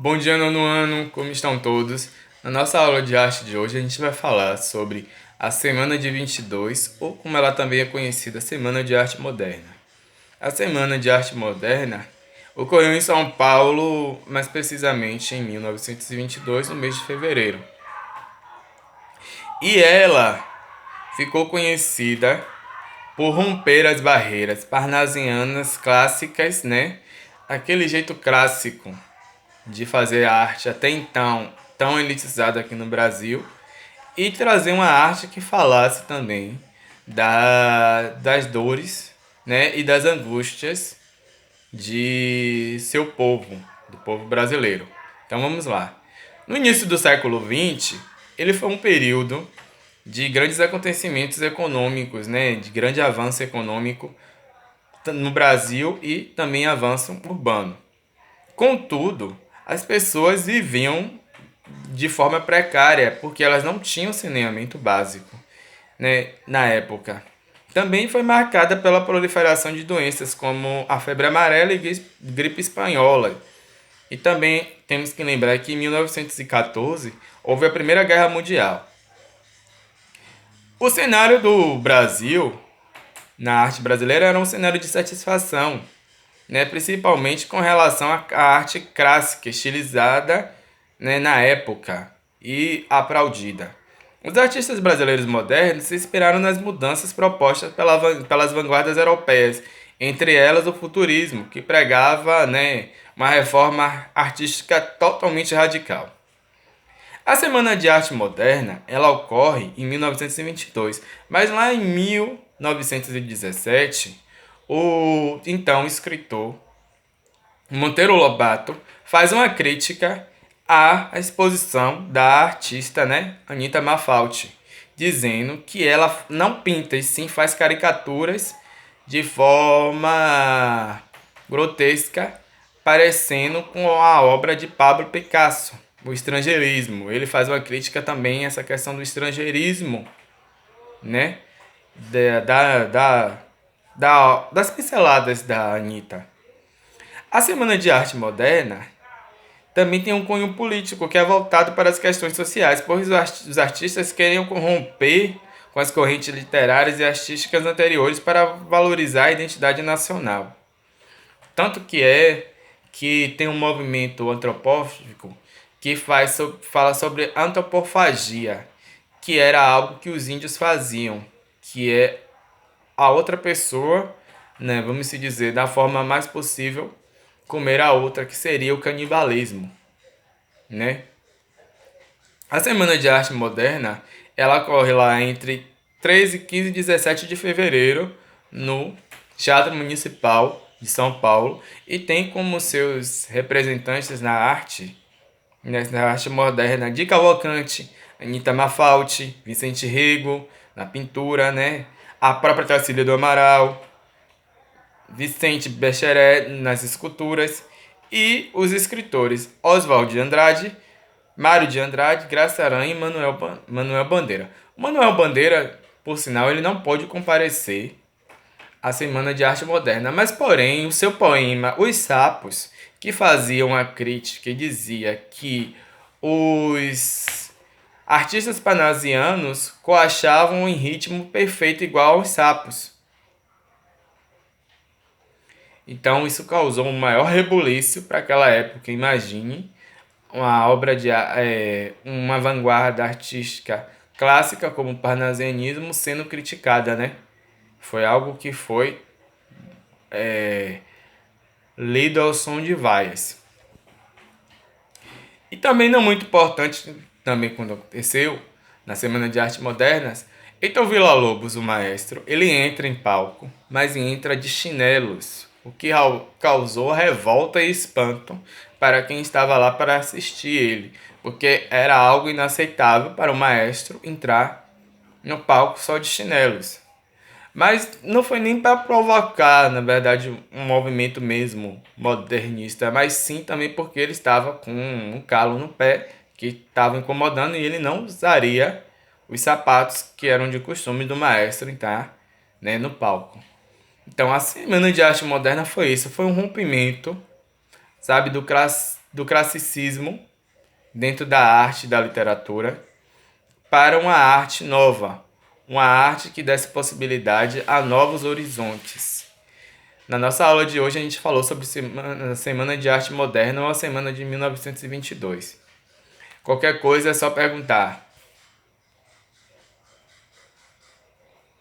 Bom dia, nono ano, como estão todos? Na nossa aula de arte de hoje, a gente vai falar sobre a Semana de 22, ou como ela também é conhecida, Semana de Arte Moderna. A Semana de Arte Moderna ocorreu em São Paulo, mais precisamente em 1922, no mês de fevereiro. E ela ficou conhecida por romper as barreiras parnasianas clássicas, né? Aquele jeito clássico de fazer arte até então tão elitizada aqui no Brasil e trazer uma arte que falasse também das dores, né, e das angústias de seu povo, do povo brasileiro. Então vamos lá. No início do século XX, ele foi um período de grandes acontecimentos econômicos, né, de grande avanço econômico no Brasil e também avanço urbano. Contudo, as pessoas viviam de forma precária porque elas não tinham saneamento básico, né, na época. Também foi marcada pela proliferação de doenças como a febre amarela e gripe espanhola. E também temos que lembrar que em 1914 houve a Primeira Guerra Mundial. O cenário do Brasil na arte brasileira era um cenário de satisfação, né, principalmente com relação à arte clássica, estilizada, né, na época e aplaudida. Os artistas brasileiros modernos se inspiraram nas mudanças propostas pelas vanguardas europeias, entre elas o futurismo, que pregava, né, uma reforma artística totalmente radical. A Semana de Arte Moderna, ela ocorre em 1922, mas lá em 1917, o então escritor Monteiro Lobato faz uma crítica à exposição da artista, né, Anita Malfatti, dizendo que ela não pinta e sim faz caricaturas de forma grotesca, parecendo com a obra de Pablo Picasso, o estrangeirismo. Ele faz uma crítica também a essa questão do estrangeirismo, né, da, da, da, das pinceladas da Anitta. A Semana de Arte Moderna também tem um cunho político que é voltado para as questões sociais, pois os artistas queriam romper com as correntes literárias e artísticas anteriores para valorizar a identidade nacional. Tanto que é que tem um movimento antropófago que fala sobre antropofagia, que era algo que os índios faziam, que é a outra pessoa, né, vamos se dizer, da forma mais possível, comer a outra, que seria o canibalismo, né? A Semana de Arte Moderna, ela ocorre lá entre 13, 15 e 17 de fevereiro no Teatro Municipal de São Paulo e tem como seus representantes na arte, na arte moderna, de Cavalcante, Anita Malfatti, Vicente Rego, na pintura, né? A própria Tarsília do Amaral, Vicente Becheret nas esculturas e os escritores Oswald de Andrade, Mário de Andrade, Graça Aranha e Manuel Bandeira. O Manuel Bandeira, por sinal, ele não pôde comparecer à Semana de Arte Moderna, mas porém o seu poema Os Sapos, que fazia uma crítica e dizia que os artistas panasianos coachavam em ritmo perfeito igual aos sapos. Então isso causou um maior rebuliço para aquela época. Imagine uma obra de uma vanguarda artística clássica como o parnasianismo sendo criticada, né? Foi algo que foi lido ao som de vaias. E também não muito importante, também quando aconteceu, na Semana de Arte Modernas, Heitor Villa-Lobos, o maestro, ele entra em palco, mas entra de chinelos, o que causou revolta e espanto para quem estava lá para assistir ele, porque era algo inaceitável para o maestro entrar no palco só de chinelos. Mas não foi nem para provocar, na verdade, um movimento mesmo modernista, mas sim também porque ele estava com um calo no pé que estava incomodando e ele não usaria os sapatos que eram de costume do maestro entrar, né, no palco. Então a Semana de Arte Moderna foi isso, foi um rompimento, sabe, do classicismo dentro da arte e da literatura para uma arte nova, uma arte que desse possibilidade a novos horizontes. Na nossa aula de hoje a gente falou sobre a Semana de Arte Moderna ou a Semana de 1922. Qualquer coisa é só perguntar.